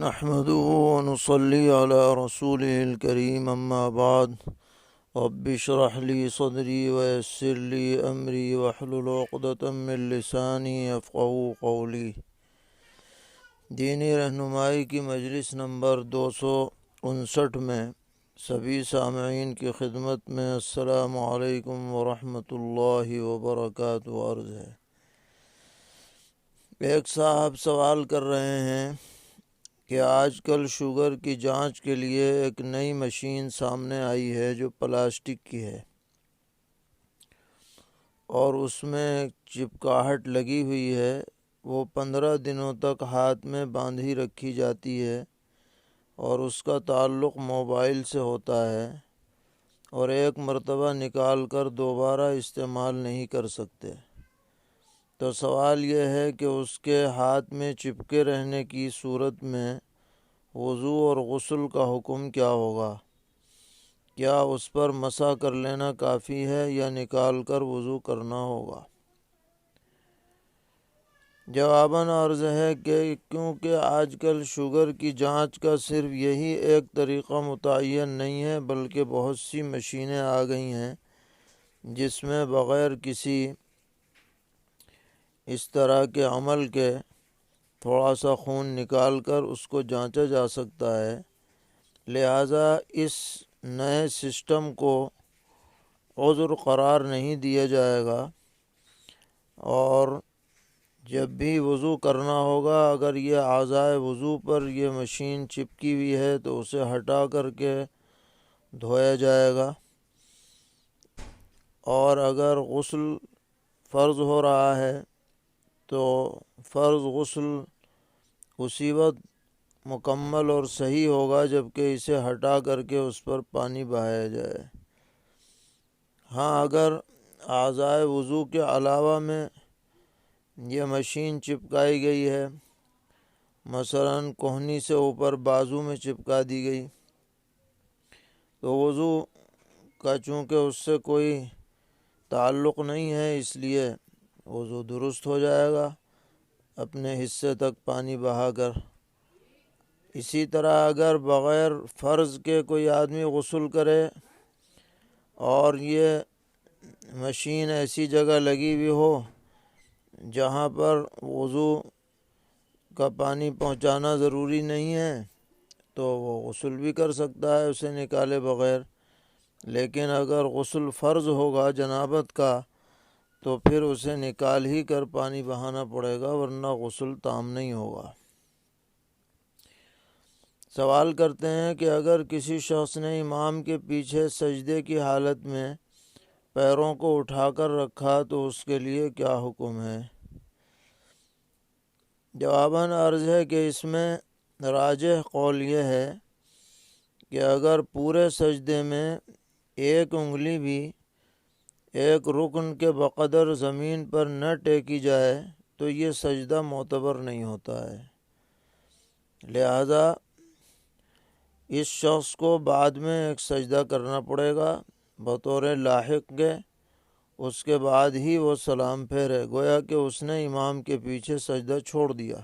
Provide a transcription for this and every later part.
نحمده ونصلي على رسوله الكريم أما بعد رب اشرح لي صدري ويسر لي أمري واحلل عقدة من لساني يفقهوا قولي۔ دینی رہنمائی کی مجلس نمبر 259 میں سبھی سامعین کی خدمت میں السلام علیکم ورحمۃ اللہ وبرکاتہ عرض ہے۔ ایک صاحب سوال کر رہے ہیں کہ آج کل شوگر کی جانچ کے لیے ایک نئی مشین سامنے آئی ہے جو پلاسٹک کی ہے اور اس میں چپکاہٹ لگی ہوئی ہے۔ وہ 15 دنوں تک ہاتھ میں باندھی رکھی جاتی ہے اور اس کا تعلق موبائل سے ہوتا ہے اور ایک مرتبہ نکال کر دوبارہ استعمال نہیں کر سکتے۔ تو سوال یہ ہے کہ اس کے ہاتھ میں چپکے رہنے کی صورت میں وضو اور غسل کا حکم کیا ہوگا؟ کیا اس پر مسح کر لینا کافی ہے یا نکال کر وضو کرنا ہوگا؟ جواباً عرض ہے کہ کیونکہ آج کل شوگر کی جانچ کا صرف یہی ایک طریقہ متعین نہیں ہے بلکہ بہت سی مشینیں آ گئی ہیں جس میں بغیر کسی اس طرح کے عمل کے تھوڑا سا خون نکال کر اس کو جانچا جا سکتا ہے۔ لہٰذا اس نئے سسٹم کو عذر قرار نہیں دیا جائے گا اور جب بھی وضو کرنا ہوگا اگر یہ اعضائے وضو پر یہ مشین چپکی ہوئی ہے تو اسے ہٹا کر کے دھویا جائے گا، اور اگر غسل فرض ہو رہا ہے تو فرض غسل اسی وقت مکمل اور صحیح ہوگا جبکہ اسے ہٹا کر کے اس پر پانی بہایا جائے۔ ہاں، اگر اعضائے وضو کے علاوہ میں یہ مشین چپکائی گئی ہے، مثلاً کوہنی سے اوپر بازو میں چپکا دی گئی، تو وضو کا چونکہ اس سے کوئی تعلق نہیں ہے اس لیے وضو درست ہو جائے گا اپنے حصے تک پانی بہا کر۔ اسی طرح اگر بغیر فرض کے کوئی آدمی غسل کرے اور یہ مشین ایسی جگہ لگی ہوئی ہو جہاں پر وضو کا پانی پہنچانا ضروری نہیں ہے تو وہ غسل بھی کر سکتا ہے اسے نکالے بغیر، لیکن اگر غسل فرض ہوگا جنابت کا تو پھر اسے نکال ہی کر پانی بہانا پڑے گا ورنہ غسل تام نہیں ہوگا۔ سوال کرتے ہیں کہ اگر کسی شخص نے امام کے پیچھے سجدے کی حالت میں پیروں کو اٹھا کر رکھا تو اس کے لیے کیا حکم ہے؟ جواباً عرض ہے کہ اس میں راجح قول یہ ہے کہ اگر پورے سجدے میں ایک انگلی بھی ایک رکن کے بقدر زمین پر نہ ٹیکی جائے تو یہ سجدہ معتبر نہیں ہوتا ہے۔ لہذا اس شخص کو بعد میں ایک سجدہ کرنا پڑے گا بطور لاحق کے، اس کے بعد ہی وہ سلام پھیرے، گویا کہ اس نے امام کے پیچھے سجدہ چھوڑ دیا۔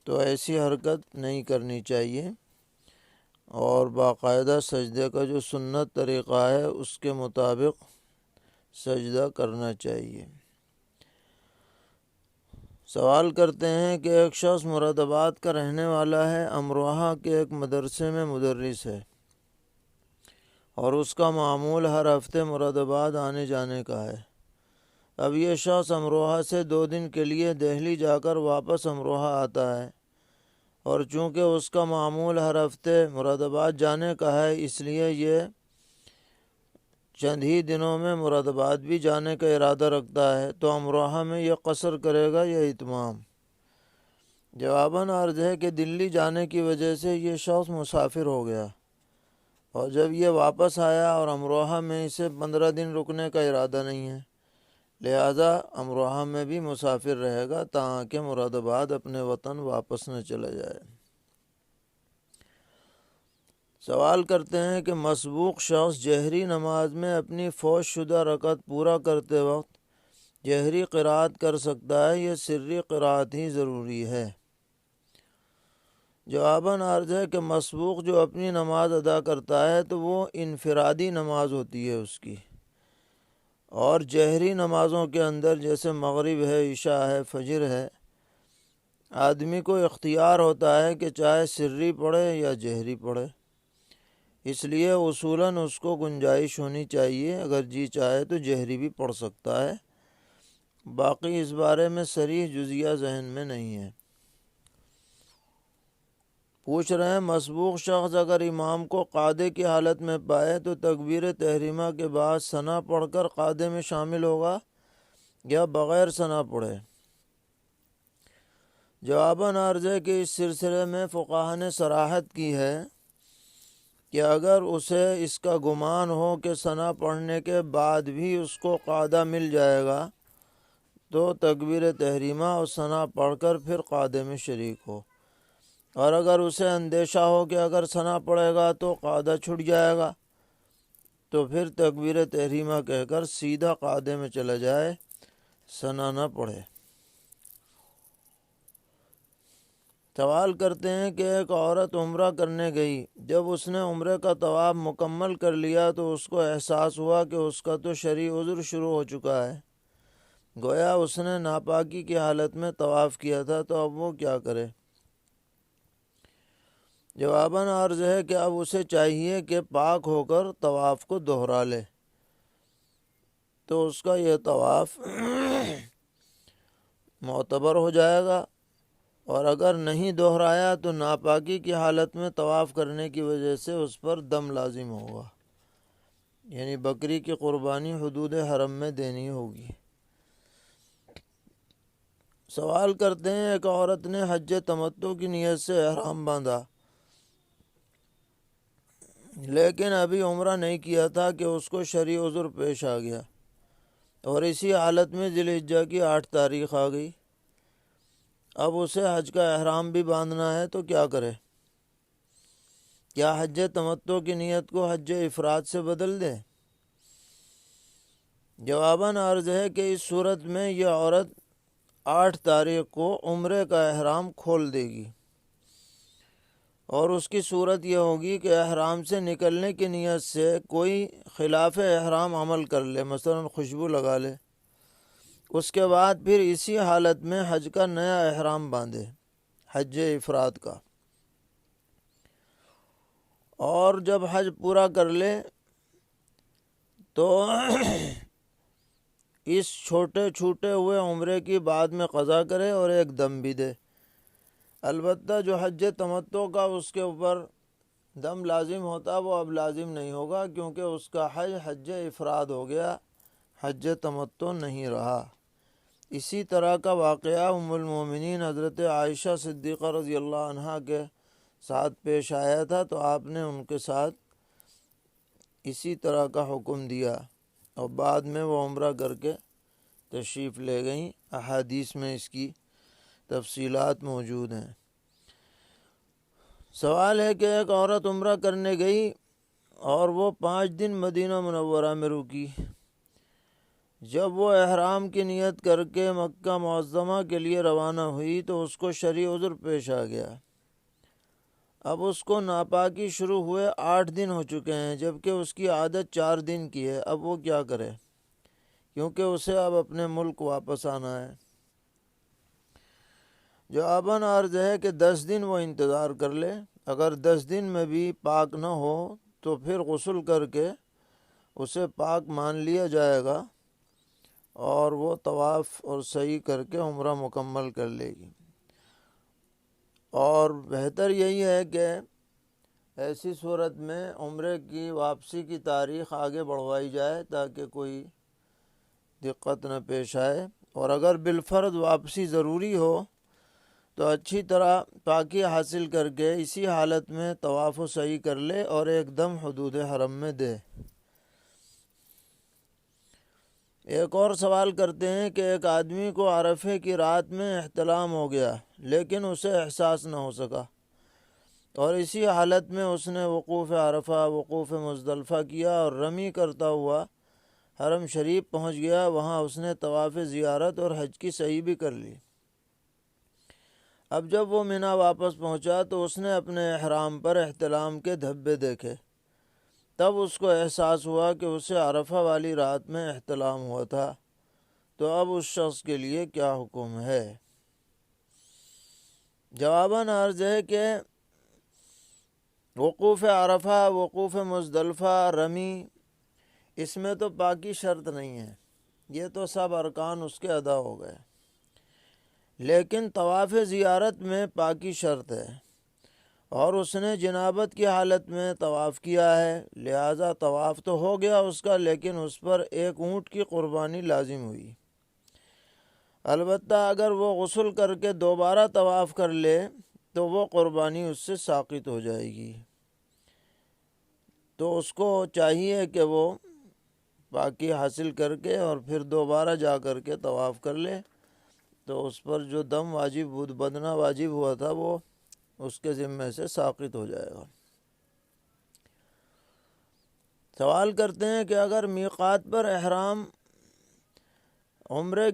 تو ایسی حرکت نہیں کرنی چاہیے اور باقاعدہ سجدے کا جو سنت طریقہ ہے اس کے مطابق سجدہ کرنا چاہیے۔ سوال کرتے ہیں کہ ایک شخص مراد آباد کا رہنے والا ہے، امروہہ کے ایک مدرسے میں مدرس ہے اور اس کا معمول ہر ہفتے مراد آباد آنے جانے کا ہے۔ اب یہ شخص امروہہ سے 2 دن کے لیے دہلی جا کر واپس امروہہ آتا ہے، اور چونکہ اس کا معمول ہر ہفتے مراد آباد جانے کا ہے اس لیے یہ چند ہی دنوں میں مراد آباد بھی جانے کا ارادہ رکھتا ہے، تو امروہہ میں یہ قصر کرے گا یا اتمام؟ جواباً عرض ہے کہ دلی جانے کی وجہ سے یہ شخص مسافر ہو گیا اور جب یہ واپس آیا اور امروہہ میں اسے 15 دن رکنے کا ارادہ نہیں ہے، لہذا امروہہ میں بھی مسافر رہے گا تاکہ مراد آباد اپنے وطن واپس نہ چلا جائے۔ سوال کرتے ہیں کہ مسبوق شخص جہری نماز میں اپنی فوت شدہ رکعت پورا کرتے وقت جہری قرأت کر سکتا ہے یا سری قرأت ہی ضروری ہے؟ جواباً عرض ہے کہ مسبوق جو اپنی نماز ادا کرتا ہے تو وہ انفرادی نماز ہوتی ہے اس کی، اور جہری نمازوں کے اندر جیسے مغرب ہے، عشاء ہے، فجر ہے، آدمی کو اختیار ہوتا ہے کہ چاہے سری پڑھے یا جہری پڑھے، اس لیے اصولاً اس کو گنجائش ہونی چاہیے، اگر جی چاہے تو جہری بھی پڑھ سکتا ہے، باقی اس بارے میں صریح جزیہ ذہن میں نہیں ہے۔ پوچھ رہے ہیں مسبوق شخص اگر امام کو قعدے کی حالت میں پائے تو تکبیر تحریمہ کے بعد ثنا پڑھ کر قعدے میں شامل ہوگا یا بغیر ثنا پڑھے؟ جواباً عرض ہے کہ اس سلسلے میں فقہاء نے صراحت کی ہے کہ اگر اسے اس کا گمان ہو کہ ثنا پڑھنے کے بعد بھی اس کو قعدہ مل جائے گا تو تکبیر تحریمہ اور ثنا پڑھ کر پھر قعدے میں شریک ہو، اور اگر اسے اندیشہ ہو کہ اگر ثنا پڑھے گا تو قعدہ چھٹ جائے گا تو پھر تکبیر تحریمہ کہہ کر سیدھا قعدے میں چلا جائے، ثنا نہ پڑھے۔ سوال کرتے ہیں کہ ایک عورت عمرہ کرنے گئی، جب اس نے عمرے کا طواف مکمل کر لیا تو اس کو احساس ہوا کہ اس کا تو شرعی عذر شروع ہو چکا ہے، گویا اس نے ناپاکی کی حالت میں طواف کیا تھا، تو اب وہ کیا کرے؟ جواباً عرض ہے کہ اب اسے چاہیے کہ پاک ہو کر طواف کو دہرا لے، تو اس کا یہ طواف معتبر ہو جائے گا، اور اگر نہیں دہرایا تو ناپاکی کی حالت میں طواف کرنے کی وجہ سے اس پر دم لازم ہوگا، یعنی بکری کی قربانی حدود حرم میں دینی ہوگی۔ سوال کرتے ہیں ایک عورت نے حج تمتع کی نیت سے احرام باندھا لیکن ابھی عمرہ نہیں کیا تھا کہ اس کو شرعی عذر پیش آ گیا، اور اسی حالت میں ذی الحجہ کی 8 تاریخ آ گئی، اب اسے حج کا احرام بھی باندھنا ہے تو کیا کرے؟ کیا حج تمتع کی نیت کو حج افراد سے بدل دے؟ جواباً عرض ہے کہ اس صورت میں یہ عورت 8 تاریخ کو عمرے کا احرام کھول دے گی، اور اس کی صورت یہ ہوگی کہ احرام سے نکلنے کی نیت سے کوئی خلاف احرام عمل کر لے، مثلا خوشبو لگا لے، اس کے بعد پھر اسی حالت میں حج کا نیا احرام باندھے، حج افراد کا، اور جب حج پورا کر لے تو اس چھوٹے ہوئے عمرے کی بعد میں قضا کرے اور ایک دم بھی دے۔ البتہ جو حج تمتع کا اس کے اوپر دم لازم ہوتا وہ اب لازم نہیں ہوگا، کیونکہ اس کا حج حج افراد ہو گیا، حج تمتع نہیں رہا۔ اسی طرح کا واقعہ ام المومنین حضرت عائشہ صدیقہ رضی اللہ عنہا کے ساتھ پیش آیا تھا، تو آپ نے ان کے ساتھ اسی طرح کا حکم دیا، اور بعد میں وہ عمرہ کر کے تشریف لے گئیں، احادیث میں اس کی تفصیلات موجود ہیں۔ سوال ہے کہ ایک عورت عمرہ کرنے گئی اور وہ 5 دن مدینہ منورہ میں رکی، جب وہ احرام کی نیت کر کے مکہ معظمہ کے لیے روانہ ہوئی تو اس کو شرعی عذر پیش آ گیا، اب اس کو ناپاکی شروع ہوئے 8 دن ہو چکے ہیں، جبکہ اس کی عادت 4 دن کی ہے، اب وہ کیا کرے؟ کیونکہ اسے اب اپنے ملک واپس آنا ہے۔ جواباً عرض ہے کہ 10 دن وہ انتظار کر لے، اگر 10 دن میں بھی پاک نہ ہو تو پھر غسل کر کے اسے پاک مان لیا جائے گا، اور وہ طواف اور سعی کر کے عمرہ مکمل کر لے گی، اور بہتر یہی ہے کہ ایسی صورت میں عمرے کی واپسی کی تاریخ آگے بڑھوائی جائے تاکہ کوئی دقت نہ پیش آئے، اور اگر بالفرض واپسی ضروری ہو تو اچھی طرح پاکی حاصل کر کے اسی حالت میں طواف و سعی کر لے اور ایک دم حدود حرم میں دے۔ ایک اور سوال کرتے ہیں کہ ایک آدمی کو عرفے کی رات میں احتلام ہو گیا لیکن اسے احساس نہ ہو سکا، اور اسی حالت میں اس نے وقوف عرفہ، وقوف مزدلفہ کیا اور رمی کرتا ہوا حرم شریف پہنچ گیا، وہاں اس نے طواف زیارت اور حج کی سعی بھی کر لی۔ اب جب وہ مینا واپس پہنچا تو اس نے اپنے احرام پر احتلام کے دھبے دیکھے۔ تب اس کو احساس ہوا کہ اسے عرفہ والی رات میں احتلام ہوا تھا، تو اب اس شخص کے لیے کیا حکم ہے؟ جواباً عرض ہے کہ وقوف عرفہ، وقوف مزدلفہ، رمی، اس میں تو پاکی شرط نہیں ہے، یہ تو سب ارکان اس کے ادا ہو گئے، لیکن طواف زیارت میں پاکی شرط ہے، اور اس نے جنابت کی حالت میں طواف کیا ہے، لہٰذا طواف تو ہو گیا اس کا، لیکن اس پر ایک اونٹ کی قربانی لازم ہوئی۔ البتہ اگر وہ غسل کر کے دوبارہ طواف کر لے تو وہ قربانی اس سے ساقط ہو جائے گی، تو اس کو چاہیے کہ وہ پاکی حاصل کر کے اور پھر دوبارہ جا کر کے طواف کر لے، تو اس پر جو دم واجب بدنا واجب ہوا تھا وہ اس کے ذمے سے ساقط ہو جائے گا۔ سوال کرتے ہیں کہ اگر میقات پر احرام عمرے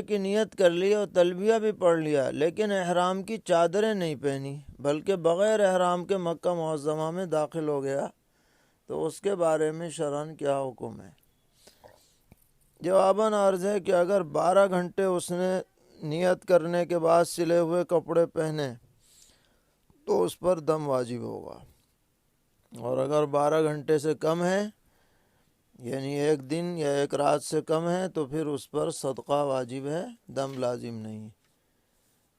کی نیت کر لی اور تلبیہ بھی پڑھ لیا، لیکن احرام کی چادریں نہیں پہنی بلکہ بغیر احرام کے مکہ معظمہ میں داخل ہو گیا، تو اس کے بارے میں شرعاً کیا حکم ہے؟ جواباً عرض ہے کہ اگر 12 گھنٹے اس نے نیت کرنے کے بعد سلے ہوئے کپڑے پہنے تو اس پر دم واجب ہوگا، اور اگر 12 گھنٹے سے کم ہے، یعنی ایک دن یا ایک رات سے کم ہے، تو پھر اس پر صدقہ واجب ہے، دم لازم نہیں،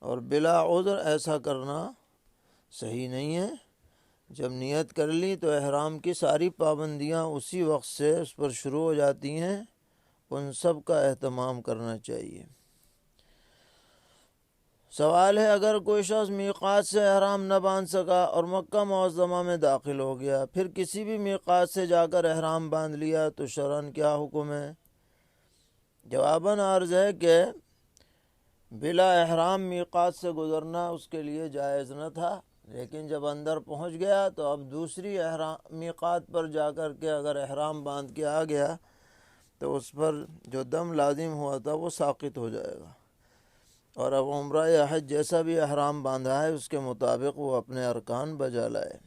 اور بلا عذر ایسا کرنا صحیح نہیں ہے۔ جب نیت کر لی تو احرام کی ساری پابندیاں اسی وقت سے اس پر شروع ہو جاتی ہیں، ان سب کا اہتمام کرنا چاہیے۔ سوال ہے اگر کوئی شخص میقات سے احرام نہ باندھ سکا اور مکہ معظمہ میں داخل ہو گیا، پھر کسی بھی میقات سے جا کر احرام باندھ لیا، تو شرعاً کیا حکم ہے؟ جواباً عرض ہے کہ بلا احرام میقات سے گزرنا اس کے لیے جائز نہ تھا، لیکن جب اندر پہنچ گیا تو اب دوسری میقات پر جا کر کے اگر احرام باندھ کے آ گیا تو اس پر جو دم لازم ہوا تھا وہ ساقط ہو جائے گا، اور اب عمرہ یا حج جیسا بھی احرام باندھا ہے اس کے مطابق وہ اپنے ارکان بجا لائے۔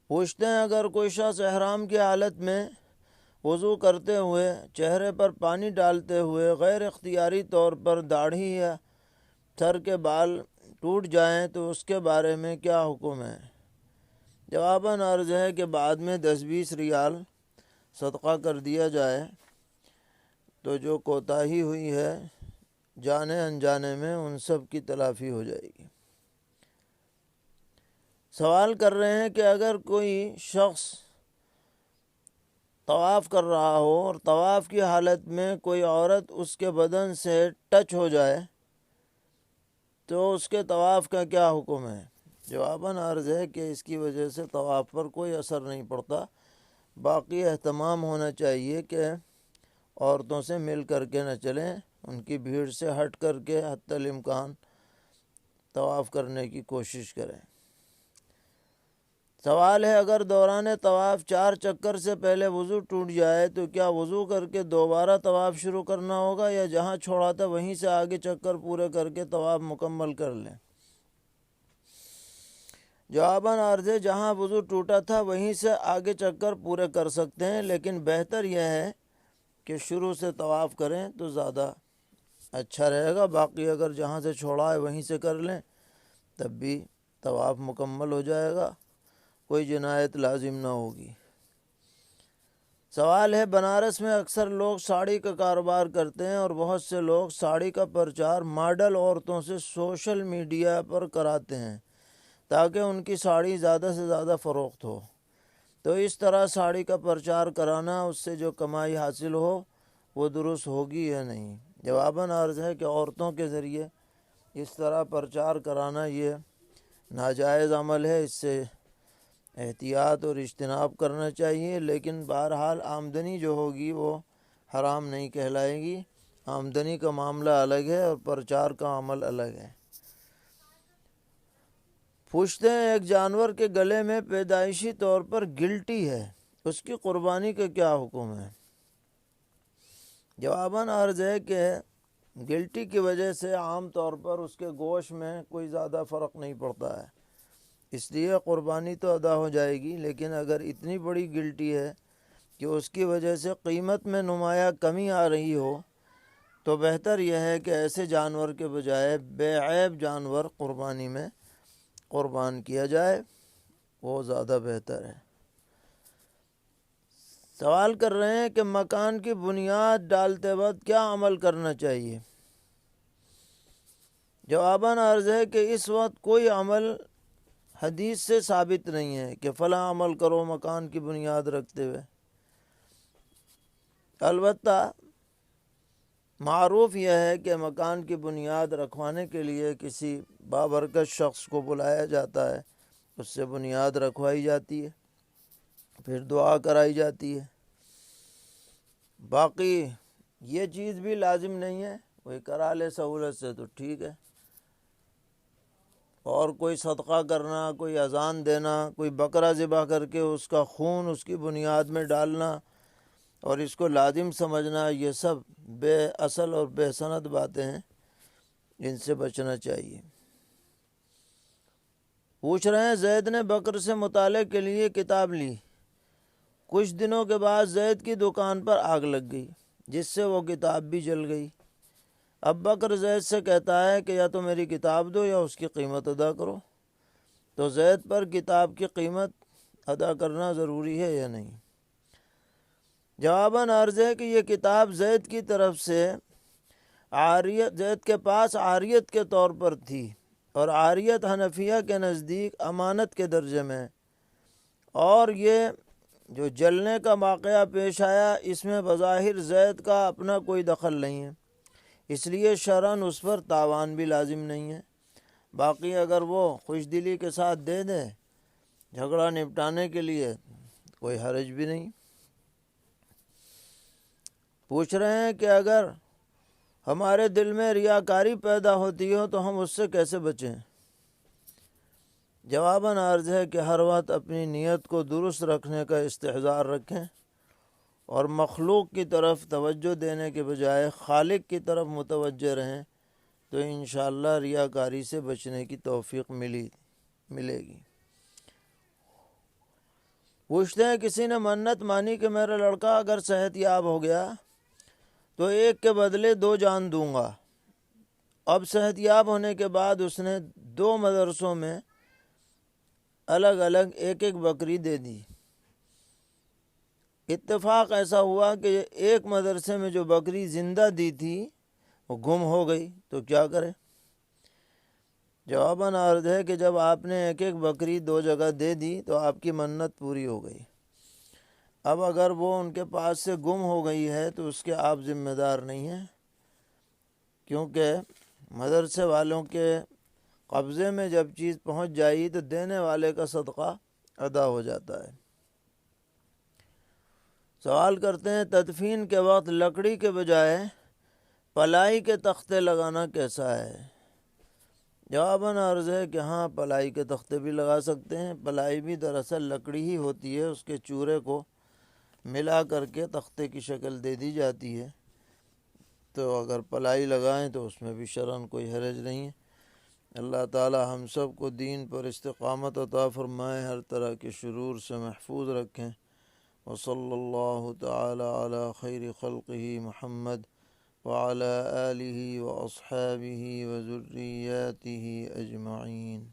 پوچھتے ہیں اگر کوئی شخص احرام کی حالت میں وضو کرتے ہوئے چہرے پر پانی ڈالتے ہوئے غیر اختیاری طور پر داڑھی یا سر کے بال ٹوٹ جائیں تو اس کے بارے میں کیا حکم ہے؟ جواباً عرض ہے کہ بعد میں 10-20 ریال صدقہ کر دیا جائے تو جو کوتاہی ہوئی ہے جانے انجانے میں ان سب کی تلافی ہو جائے گی۔ سوال کر رہے ہیں کہ اگر کوئی شخص طواف کر رہا ہو اور طواف کی حالت میں کوئی عورت اس کے بدن سے ٹچ ہو جائے تو اس کے طواف کا کیا حکم ہے؟ جواباً عرض ہے کہ اس کی وجہ سے طواف پر کوئی اثر نہیں پڑتا، باقی اہتمام ہونا چاہیے کہ عورتوں سے مل کر کے نہ چلیں، ان کی بھیڑ سے ہٹ کر کے حتی الامکان طواف کرنے کی کوشش کریں۔ سوال ہے اگر دوران طواف 4 چکر سے پہلے وضو ٹوٹ جائے تو کیا وضو کر کے دوبارہ طواف شروع کرنا ہوگا یا جہاں چھوڑا تھا وہیں سے آگے چکر پورے کر کے طواف مکمل کر لیں؟ جواباً عرض ہے جہاں وضو ٹوٹا تھا وہیں سے آگے چکر پورے کر سکتے ہیں، لیکن بہتر یہ ہے کہ شروع سے طواف کریں تو زیادہ اچھا رہے گا، باقی اگر جہاں سے چھوڑا ہے وہیں سے کر لیں تب بھی طواف مکمل ہو جائے گا، کوئی جنایت لازم نہ ہوگی۔ سوال ہے بنارس میں اکثر لوگ ساڑی کا کاروبار کرتے ہیں اور بہت سے لوگ ساڑی کا پرچار ماڈل عورتوں سے سوشل میڈیا پر کراتے ہیں تاکہ ان کی ساڑی زیادہ سے زیادہ فروخت ہو، تو اس طرح ساڑی کا پرچار کرانا، اس سے جو کمائی حاصل ہو وہ درست ہوگی یا نہیں؟ جواباً عرض ہے کہ عورتوں کے ذریعے اس طرح پرچار کرانا یہ ناجائز عمل ہے، اس سے احتیاط اور اجتناب کرنا چاہیے، لیکن بہرحال آمدنی جو ہوگی وہ حرام نہیں کہلائے گی، آمدنی کا معاملہ الگ ہے اور پرچار کا عمل الگ ہے۔ پوچھتے ہیں ایک جانور کے گلے میں پیدائشی طور پر گلٹی ہے، اس کی قربانی کا کیا حکم ہے؟ جواباً عرض ہے کہ گلٹی کی وجہ سے عام طور پر اس کے گوشت میں کوئی زیادہ فرق نہیں پڑتا ہے، اس لیے قربانی تو ادا ہو جائے گی، لیکن اگر اتنی بڑی گلٹی ہے کہ اس کی وجہ سے قیمت میں نمایاں کمی آ رہی ہو، تو بہتر یہ ہے کہ ایسے جانور کے بجائے بے عیب جانور قربانی میں قربان کیا جائے، وہ زیادہ بہتر ہے۔ سوال کر رہے ہیں کہ مکان کی بنیاد ڈالتے وقت کیا عمل کرنا چاہیے؟ جواباً عرض ہے کہ اس وقت کوئی عمل حدیث سے ثابت نہیں ہے کہ فلاں عمل کرو مکان کی بنیاد رکھتے ہوئے۔ البتہ معروف یہ ہے کہ مکان کی بنیاد رکھوانے کے لیے کسی بابرکت شخص کو بلایا جاتا ہے، اس سے بنیاد رکھوائی جاتی ہے، پھر دعا کرائی جاتی ہے۔ باقی یہ چیز بھی لازم نہیں ہے، کوئی کرا لے سہولت سے تو ٹھیک ہے، اور کوئی صدقہ کرنا، کوئی اذان دینا، کوئی بکرا ذبح کر کے اس کا خون اس کی بنیاد میں ڈالنا اور اس کو لازم سمجھنا، یہ سب بے اصل اور بے سند باتیں ہیں، ان سے بچنا چاہیے۔ پوچھ رہے ہیں زید نے بکر سے مطالعے کے لیے کتاب لی، کچھ دنوں کے بعد زید کی دکان پر آگ لگ گئی جس سے وہ کتاب بھی جل گئی۔ اب بکر زید سے کہتا ہے کہ یا تو میری کتاب دو یا اس کی قیمت ادا کرو، تو زید پر کتاب کی قیمت ادا کرنا ضروری ہے یا نہیں؟ جواباً عرض ہے کہ یہ کتاب زید کی طرف سے زید کے پاس عاریت کے طور پر تھی، اور عاریت حنفیہ کے نزدیک امانت کے درجے میں، اور یہ جو جلنے کا واقعہ پیش آیا اس میں بظاہر زید کا اپنا کوئی دخل نہیں ہے، اس لیے شرعاً اس پر تاوان بھی لازم نہیں ہے۔ باقی اگر وہ خوش دلی کے ساتھ دے دے جھگڑا نپٹانے کے لیے، کوئی حرج بھی نہیں۔ پوچھ رہے ہیں کہ اگر ہمارے دل میں ریاکاری پیدا ہوتی ہو تو ہم اس سے کیسے بچیں؟ جواباً عرض ہے کہ ہر وقت اپنی نیت کو درست رکھنے کا استحضار رکھیں، اور مخلوق کی طرف توجہ دینے کے بجائے خالق کی طرف متوجہ رہیں، تو انشاءاللہ ریاکاری سے بچنے کی توفیق ملے گی۔ پوچھتے ہیں کسی نے منت مانی کہ میرا لڑکا اگر صحت یاب ہو گیا تو ایک کے بدلے 2 جان دوں گا۔ اب صحت یاب ہونے کے بعد اس نے 2 مدرسوں میں الگ الگ ایک بکری دے دی۔ اتفاق ایسا ہوا کہ ایک مدرسے میں جو بکری زندہ دی تھی وہ گم ہو گئی، تو کیا کرے؟ جواباً عرض ہے کہ جب آپ نے ایک بکری 2 جگہ دے دی تو آپ کی منت پوری ہو گئی۔ اب اگر وہ ان کے پاس سے گم ہو گئی ہے تو اس کے آپ ذمہ دار نہیں ہیں، کیونکہ مدرسے والوں کے قبضے میں جب چیز پہنچ جائی تو دینے والے کا صدقہ ادا ہو جاتا ہے۔ سوال کرتے ہیں تدفین کے وقت لکڑی کے بجائے پلائی کے تختے لگانا کیسا ہے؟ جواباً عرض ہے کہ ہاں، پلائی کے تختے بھی لگا سکتے ہیں۔ پلائی بھی دراصل لکڑی ہی ہوتی ہے، اس کے چورے کو ملا کر کے تختے کی شکل دے دی جاتی ہے، تو اگر پلائی لگائیں تو اس میں بھی شرعاً کوئی حرج نہیں ہے۔ اللہ تعالی ہم سب کو دین پر استقامت عطا فرمائے، ہر طرح کے شرور سے محفوظ رکھیں۔ وصلی اللہ تعالی علی خیر خلقہ محمد وعلی آلہ واصحابہ وذریاتہ اجمعین۔